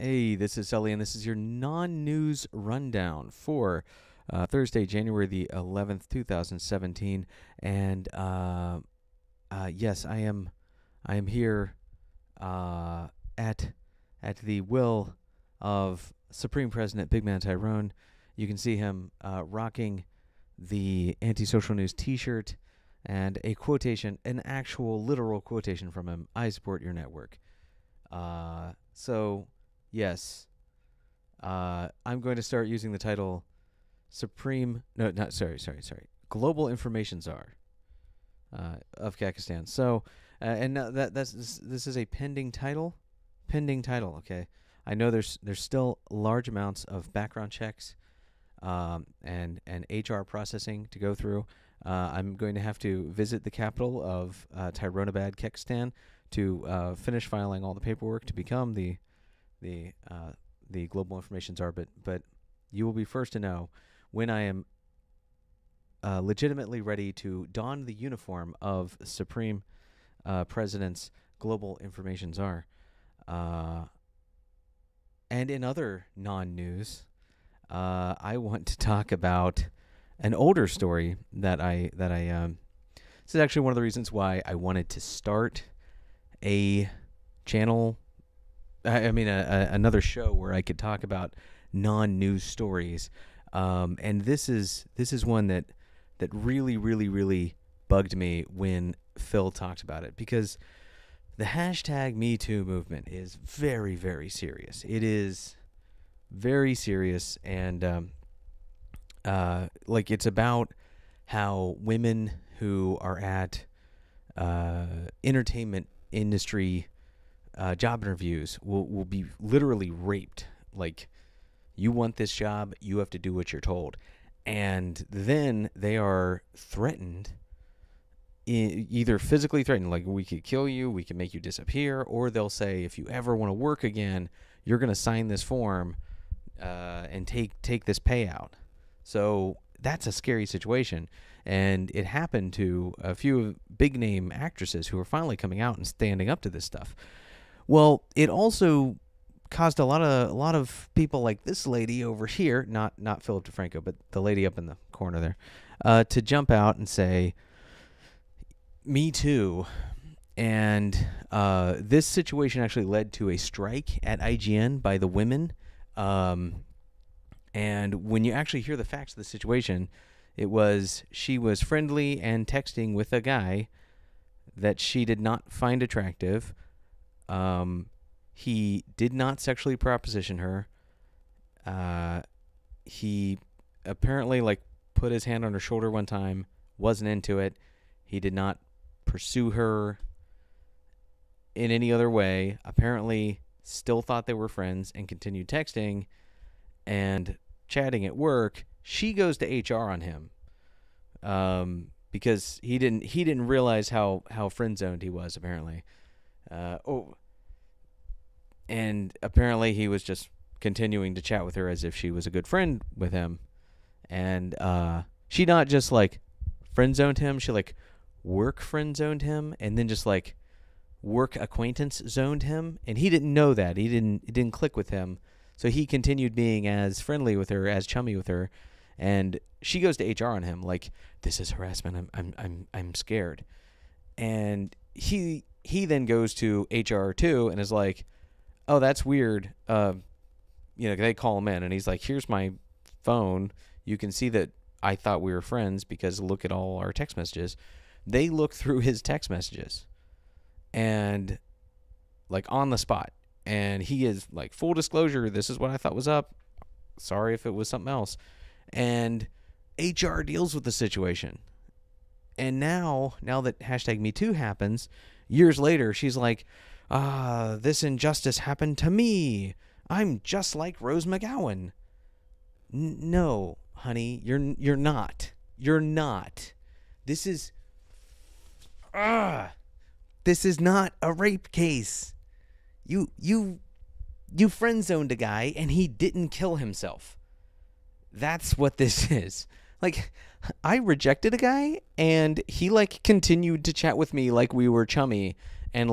Hey, this is Sully, and this is your non-news rundown for Thursday, January the 11th, 2017. And yes, I am here at the will of Supreme President Big Man Tyrone. You can see him rocking the Antisocial News T-shirt and a quotation, an actual literal quotation from him. I support your network. So. Yes, I'm going to start using the title Global Information Czar of Kakistan. So, and this is a pending title. Okay, I know there's still large amounts of background checks, and HR processing to go through. I'm going to have to visit the capital of Tyronabad, Kakistan, to finish filing all the paperwork to become the Global Information Czar, but you will be first to know when I am legitimately ready to don the uniform of Supreme President's Global Information Czar. And in other non-news, I want to talk about an older story that I this is actually one of the reasons why I wanted to start a channel. Another show where I could talk about non-news stories, and this is one that really bugged me when Phil talked about it, because the hashtag #MeToo movement is very, very serious. It is very serious, and it's about how women who are at entertainment industry job interviews will be literally raped. Like, you want this job, you have to do what you're told. And then they are threatened, either physically threatened, like, we could kill you, we can make you disappear, or they'll say, if you ever want to work again, you're going to sign this form and take this payout. So that's a scary situation. And it happened to a few big name actresses who are finally coming out and standing up to this stuff. Well, it also caused a lot of people like this lady over here, not Philip DeFranco, but the lady up in the corner there, to jump out and say, "Me too." And this situation actually led to a strike at IGN by the women. And when you actually hear the facts of the situation, she was friendly and texting with a guy that she did not find attractive. He did not sexually proposition her. He apparently put his hand on her shoulder one time, wasn't into it. He did not pursue her in any other way. Apparently still thought they were friends and continued texting and chatting at work. She goes to HR on him, because he didn't realize how friend-zoned he was, apparently. And apparently he was just continuing to chat with her as if she was a good friend with him. And she not just friend-zoned him, she work friend-zoned him, and then just work acquaintance-zoned him. And he didn't know that. It didn't click with him. So he continued being as friendly with her, as chummy with her. And she goes to HR on him, this is harassment. I'm scared. And he then goes to HR too and is like, "Oh, that's weird." They call him in and he's like, "Here's my phone. You can see that I thought we were friends because look at all our text messages." They look through his text messages and on the spot. And he is full disclosure, this is what I thought was up. Sorry if it was something else. And HR deals with the situation. And now that hashtag #MeToo happens, years later, she's like, this injustice happened to me. I'm just like Rose McGowan. No, honey, you're not. You're not. This is not a rape case. You friend-zoned a guy and he didn't kill himself. That's what this is. I rejected a guy and he continued to chat with me like we were chummy, and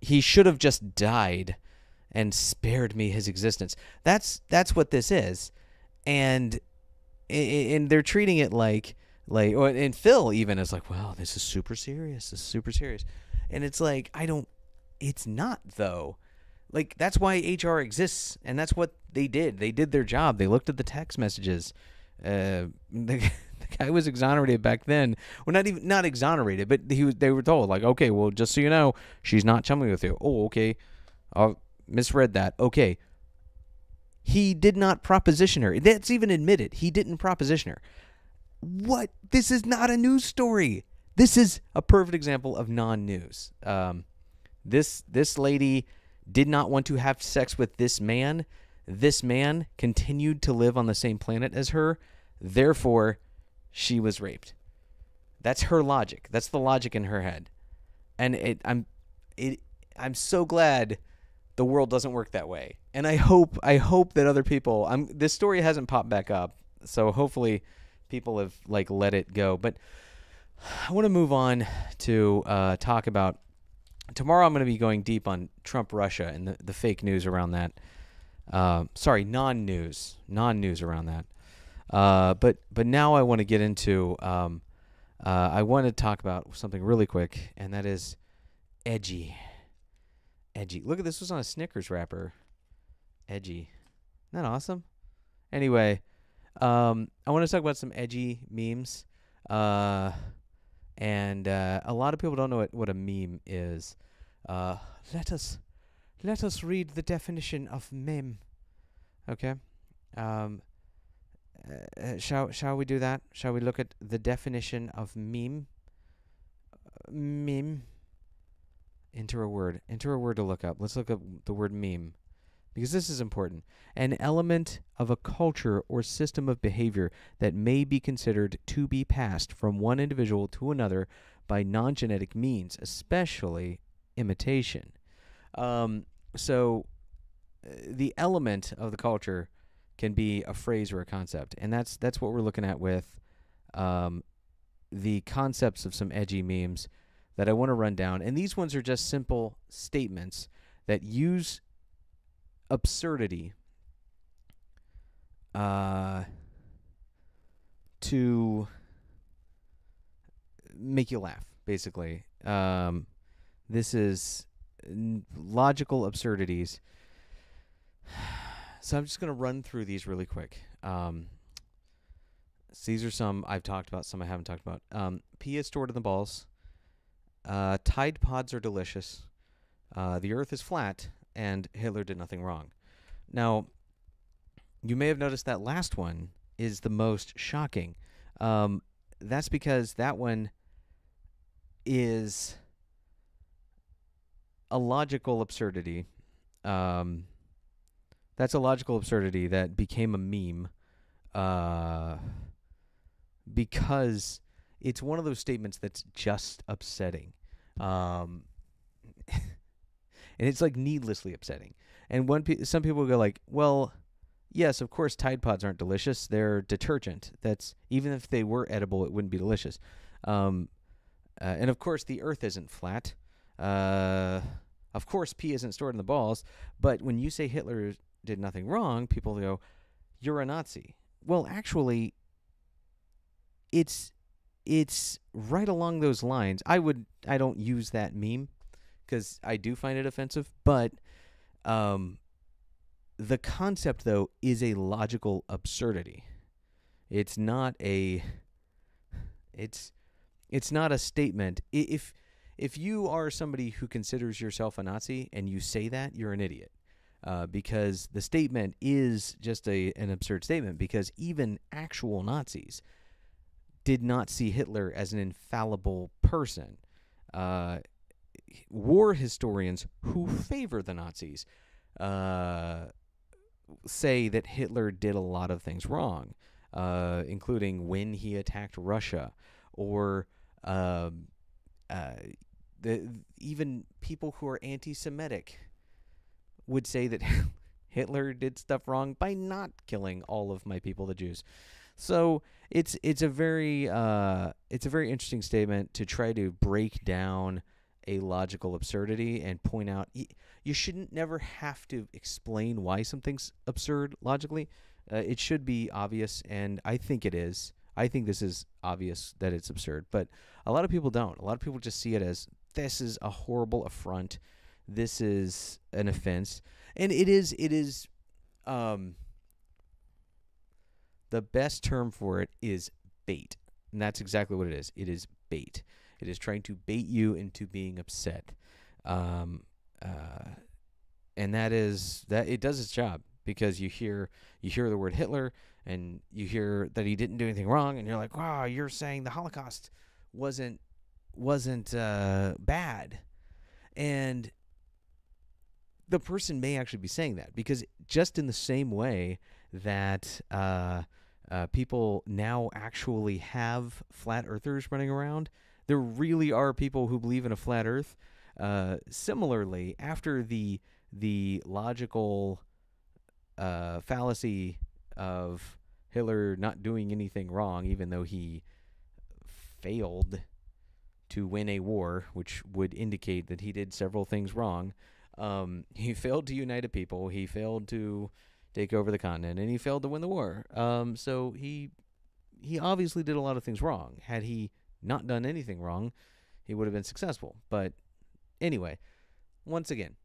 he should have just died and spared me his existence. That's what this is. And they're treating it like and Phil even is like, well, this is super serious. This is super serious. And it's like, it's not, though. Like, that's why HR exists, and that's what they did. They did their job. They looked at the text messages. The guy was exonerated back then. Well, not exonerated, but they were told, like, okay, well, just so you know, she's not chumming with you. Oh, okay. I misread that. Okay. He did not proposition her. That's even admitted. He didn't proposition her. What? This is not a news story. This is a perfect example of non-news. This lady did not want to have sex with this man. This man continued to live on the same planet as her. Therefore, she was raped. That's her logic. That's the logic in her head. And I'm so glad the world doesn't work that way. And I hope that other people, this story hasn't popped back up, so hopefully people have let it go. But I want to move on to talk about, tomorrow I'm going to be going deep on Trump Russia and the fake news around that. Non-news around that. But now I want to get into, I want to talk about something really quick, and that is EDGY. EDGY. Look at this, was on a Snickers wrapper. EDGY. Isn't that awesome? Anyway, I want to talk about some EDGY memes. And a lot of people don't know what a meme is. Let us read the definition of meme. Okay. Shall we do that? Shall we look at the definition of meme? Meme. Enter a word to look up. Let's look up the word meme, because this is important. An element of a culture or system of behavior that may be considered to be passed from one individual to another by non-genetic means, especially imitation. So the element of the culture can be a phrase or a concept, and that's what we're looking at with the concepts of some EDGY memes that I want to run down. And these ones are just simple statements that use absurdity to make you laugh, basically. This is logical absurdities. So I'm just going to run through these really quick. So these are some I've talked about, some I haven't talked about. Pee is stored in the balls. Tide Pods are delicious. The earth is flat, and Hitler did nothing wrong. Now, you may have noticed that last one is the most shocking. That's because that one is a logical absurdity. That's a logical absurdity that became a meme because it's one of those statements that's just upsetting. And it's needlessly upsetting. And some people go like, well, yes, of course Tide Pods aren't delicious. They're detergent. That's, even if they were edible, it wouldn't be delicious. And of course the earth isn't flat. Of course pee isn't stored in the balls. But when you say Hitler did nothing wrong, people go, you're a Nazi. Well, actually, it's right along those lines. I don't use that meme because I do find it offensive, but the concept, though, is a logical absurdity. It's not a statement. If you are somebody who considers yourself a Nazi and you say that, you're an idiot. Because the statement is just an absurd statement, because even actual Nazis did not see Hitler as an infallible person. War historians who favor the Nazis say that Hitler did a lot of things wrong, including when he attacked Russia, or even people who are anti-Semitic would say that Hitler did stuff wrong by not killing all of my people, the Jews. So it's a very interesting statement to try to break down a logical absurdity and point out you shouldn't never have to explain why something's absurd logically. It should be obvious, and I think it is. I think this is obvious that it's absurd, but a lot of people don't. A lot of people just see it as, this is a horrible affront. This is an offense. And it is the best term for it is bait. And that's exactly what it is. It is bait. It is trying to bait you into being upset. And that it does its job, because you hear the word Hitler and you hear that he didn't do anything wrong, and you're like, wow, you're saying the Holocaust wasn't bad. And the person may actually be saying that, because just in the same way that people now actually have flat earthers running around, there really are people who believe in a flat earth. Similarly, after the logical fallacy of Hitler not doing anything wrong, even though he failed to win a war, which would indicate that he did several things wrong. He failed to unite a people. He failed to take over the continent, and he failed to win the war. So he obviously did a lot of things wrong. Had he not done anything wrong, he would have been successful. But anyway, once again,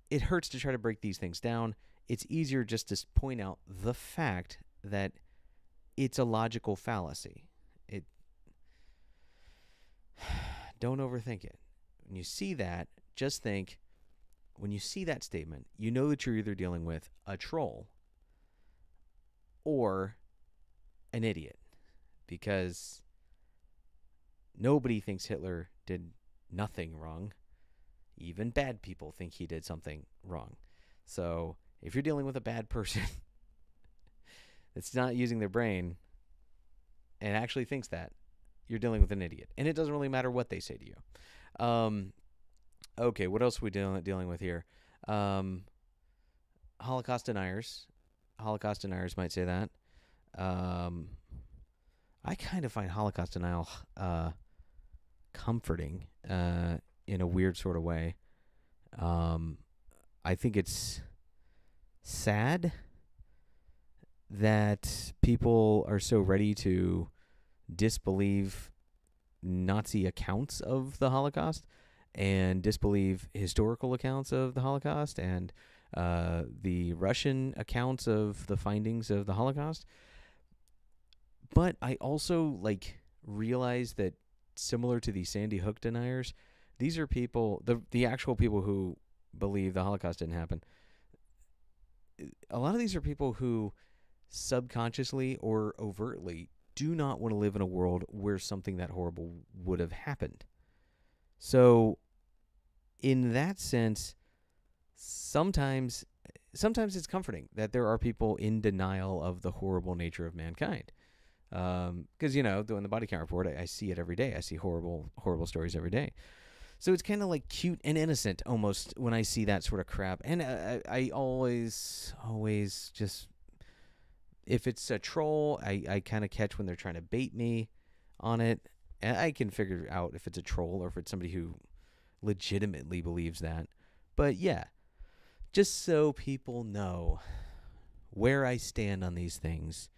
it hurts to try to break these things down. It's easier just to point out the fact that it's a logical fallacy. Don't overthink it. When you see that, just think, when you see that statement, you know that you're either dealing with a troll or an idiot, because nobody thinks Hitler did nothing wrong. Even bad people think he did something wrong. So if you're dealing with a bad person that's not using their brain and actually thinks that, you're dealing with an idiot. And it doesn't really matter what they say to you. Okay, what else are we dealing with here? Holocaust deniers. Holocaust deniers might say that. I kind of find Holocaust denial comforting in a weird sort of way. I think it's sad that people are so ready to disbelieve Nazi accounts of the Holocaust and disbelieve historical accounts of the Holocaust and the Russian accounts of the findings of the Holocaust. But I also realize that, similar to the Sandy Hook deniers, these are people, the actual people who believe the Holocaust didn't happen. A lot of these are people who subconsciously or overtly do not want to live in a world where something that horrible would have happened. So in that sense, sometimes it's comforting that there are people in denial of the horrible nature of mankind. Because, doing the body count report, I see it every day. I see horrible stories every day. So it's kind of cute and innocent almost when I see that sort of crap. And I always just, if it's a troll, I kind of catch when they're trying to bait me on it. And I can figure out if it's a troll or if it's somebody who legitimately believes that. But yeah, just so people know where I stand on these things.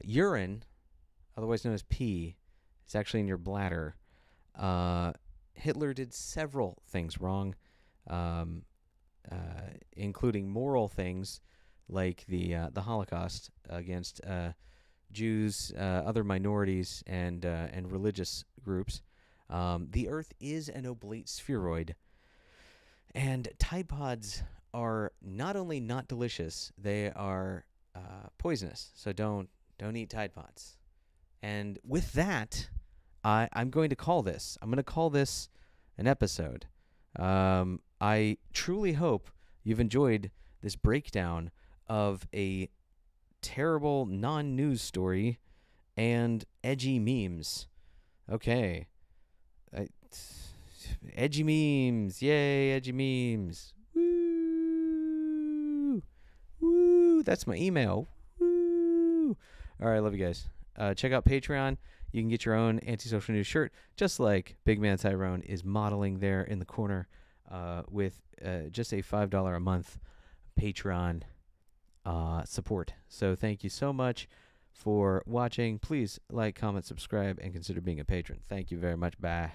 Urine, otherwise known as pee, is actually in your bladder. Hitler did several things wrong, including moral things like the Holocaust against Jews, other minorities, and religious groups. The Earth is an oblate spheroid, and Tide Pods are not only not delicious, they are poisonous. So don't eat Tide Pods. And with that, I'm going to call this. I'm going to call this an episode. I truly hope you've enjoyed this breakdown of a terrible non-news story and edgy memes. Okay. Edgy memes. Yay, edgy memes. Woo! Woo! That's my email. Woo! All right, love you guys. Check out Patreon. You can get your own Antisocial News shirt, just like Big Man Tyrone is modeling there in the corner, with just a $5 a month Patreon support. So thank you so much for watching. Please like, comment, subscribe, and consider being a patron. Thank you very much. Bye.